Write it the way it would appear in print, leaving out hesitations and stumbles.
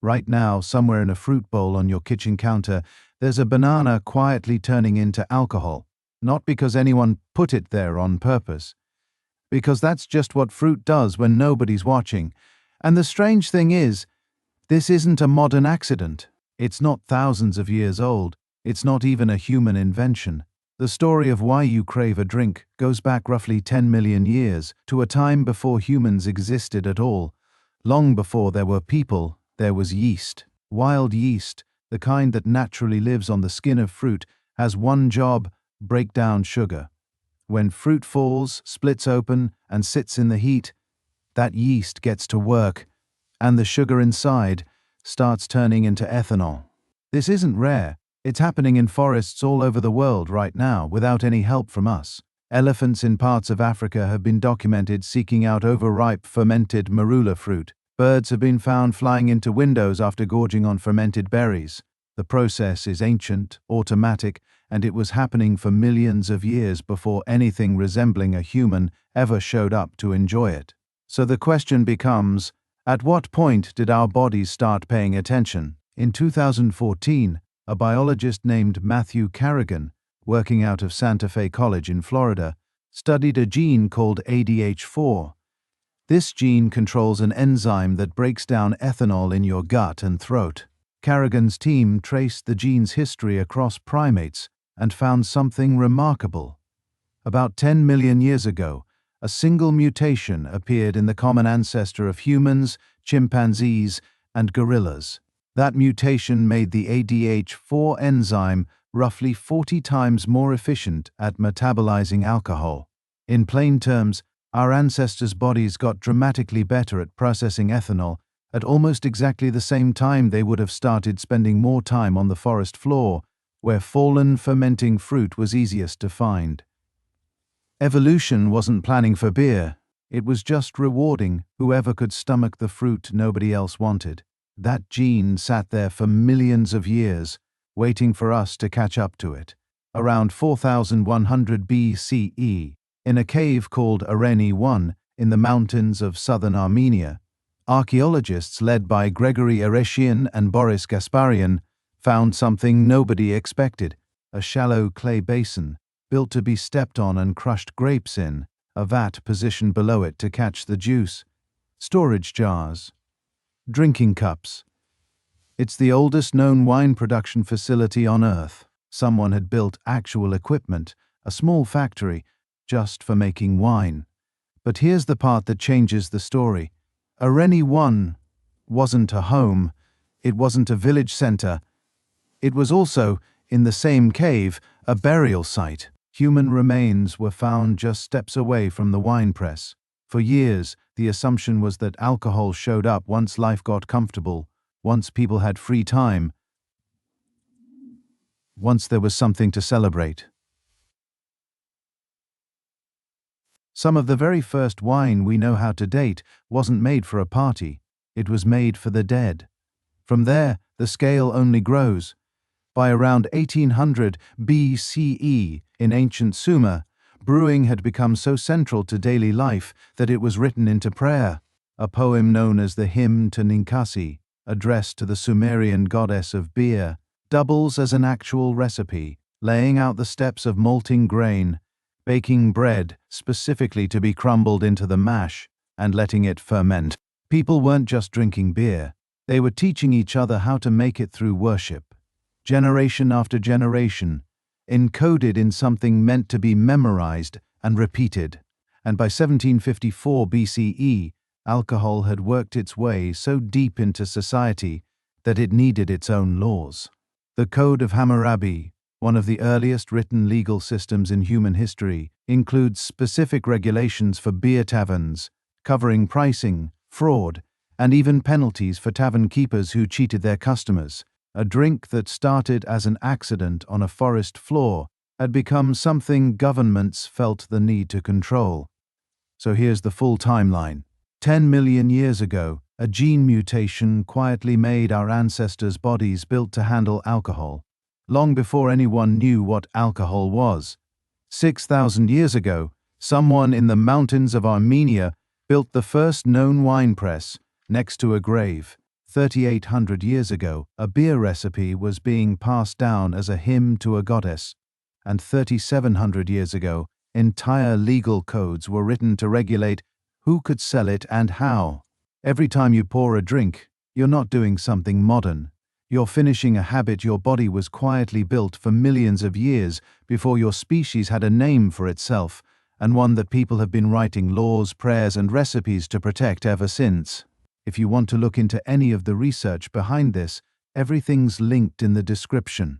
Right now, somewhere in a fruit bowl on your kitchen counter, there's a banana quietly turning into alcohol. Not because anyone put it there on purpose. Because that's just what fruit does when nobody's watching. And the strange thing is, this isn't a modern accident. It's not thousands of years old. It's not even a human invention. The story of why you crave a drink goes back roughly 10 million years to a time before humans existed at all. Long before there were people, there was yeast. Wild yeast, the kind that naturally lives on the skin of fruit, has one job: break down sugar. When fruit falls, splits open, and sits in the heat, that yeast gets to work, and the sugar inside starts turning into ethanol. This isn't rare. It's happening in forests all over the world right now without any help from us. Elephants in parts of Africa have been documented seeking out overripe fermented marula fruit. Birds have been found flying into windows after gorging on fermented berries. The process is ancient, automatic, and it was happening for millions of years before anything resembling a human ever showed up to enjoy it. So the question becomes, at what point did our bodies start paying attention? In 2014, a biologist named Matthew Carrigan, working out of Santa Fe College in Florida, studied a gene called ADH4. This gene controls an enzyme that breaks down ethanol in your gut and throat. Carrigan's team traced the gene's history across primates and found something remarkable. About 10 million years ago, a single mutation appeared in the common ancestor of humans, chimpanzees, and gorillas. That mutation made the ADH4 enzyme roughly 40 times more efficient at metabolizing alcohol. In plain terms, our ancestors' bodies got dramatically better at processing ethanol at almost exactly the same time they would have started spending more time on the forest floor, where fallen fermenting fruit was easiest to find. Evolution wasn't planning for beer. It was just rewarding whoever could stomach the fruit nobody else wanted. That gene sat there for millions of years, waiting for us to catch up to it. Around 4100 BCE, in a cave called Armenia 1 in the mountains of southern Armenia, archaeologists led by Gregory Ereshian and Boris Gasparian found something nobody expected: a shallow clay basin built to be stepped on and crushed grapes in, a vat positioned below it to catch the juice, storage jars, drinking cups. It's the oldest known wine production facility on Earth. Someone had built actual equipment, a small factory, just for making wine. But here's the part that changes the story. Armenia 1 wasn't a home, it wasn't a village center. It was also, in the same cave, a burial site. Human remains were found just steps away from the wine press. For years, the assumption was that alcohol showed up once life got comfortable, once people had free time, once there was something to celebrate. Some of the very first wine we know how to date wasn't made for a party. It was made for the dead. From there, the scale only grows. By around 1800 BCE, in ancient Sumer, brewing had become so central to daily life that it was written into prayer. A poem known as the Hymn to Ninkasi, addressed to the Sumerian goddess of beer, doubles as an actual recipe, laying out the steps of malting grain, baking bread specifically to be crumbled into the mash, and letting it ferment. People weren't just drinking beer. They were teaching each other how to make it through worship. Generation after generation, encoded in something meant to be memorized and repeated. And by 1754 BCE, alcohol had worked its way so deep into society that it needed its own laws. The Code of Hammurabi, one of the earliest written legal systems in human history, includes specific regulations for beer taverns, covering pricing, fraud, and even penalties for tavern keepers who cheated their customers. A drink that started as an accident on a forest floor had become something governments felt the need to control. So here's the full timeline. 10 million years ago, a gene mutation quietly made our ancestors' bodies built to handle alcohol, long before anyone knew what alcohol was. 6,000 years ago, someone in the mountains of Armenia built the first known wine press next to a grave. 3,800 years ago, a beer recipe was being passed down as a hymn to a goddess, and 3,700 years ago, entire legal codes were written to regulate who could sell it and how. Every time you pour a drink, you're not doing something modern. You're finishing a habit your body was quietly built for millions of years before your species had a name for itself, and one that people have been writing laws, prayers, and recipes to protect ever since. If you want to look into any of the research behind this, everything's linked in the description.